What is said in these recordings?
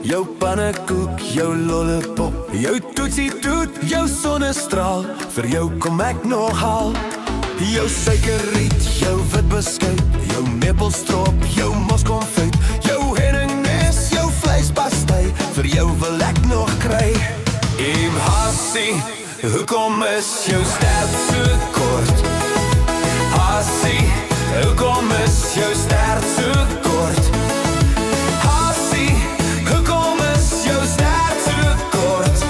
jou pannekoek, jou lollipop, jou toetsie toet, jou sonnestraal, vir jou kom ek nog haal. Jou suikerriet, jou witbeskuit, jou mappelstrop, jou moskonfyt, jou henningnes, jou vleispastei, vir jou wil ek nog kry. Hassie, hoekom is jou stert so kort? Hassie, hoekom is jou stert so kort? Hassie, hoekom is jou stert so kort?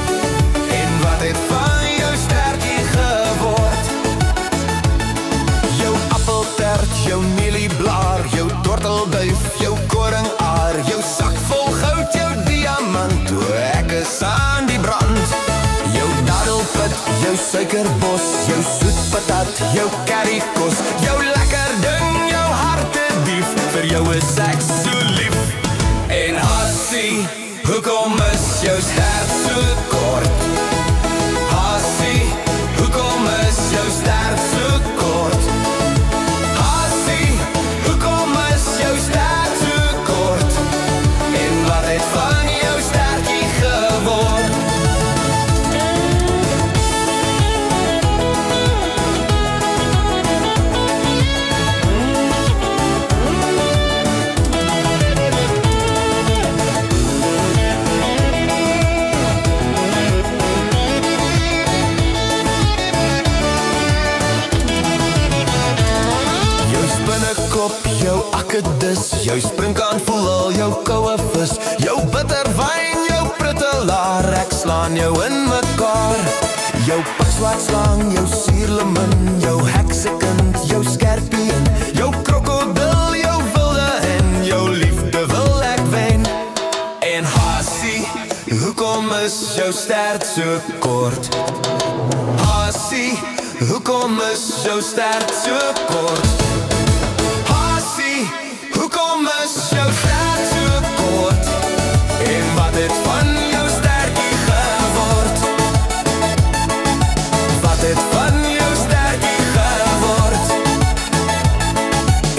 En wat het van jou stertjie geword? Jou appeltert, jou mielieblaar, jou tortelduif, jou koringaar, jou sak vol goud, jou diamant, o ek is aan die brand. Jou dadelpit, jou suikerbos, jou soetpatat, jou currykos, jou lekker ding, jou hartedief, vir jou is ek so lief. En Hassie, hoekom is jou stert so kort? Hassie, hoekom is jou stert so kort? Hassie, hoekom is jou stert so kort? En wat het van jou stertjie geword? Jou akkedis, jou springkaan voel al jou koue vis, jou bitterwyn, jou pruttelaar, ek slaan jou in mekaar. Jou pikswaatslang, jou suurlemin, jou heksekind, jou skerpien, jou krokodil, jou wilde en jou liefde wil ek wen. En Hassie, hoekom is jou stert so kort? Hassie, hoekom is jou stert so kort? Hoekom is jou stert so kort? En wat het van jou stertjie geword? Wat het van jou stertjie geword?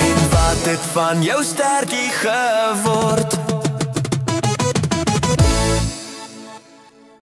En wat het van jou stertjie geword?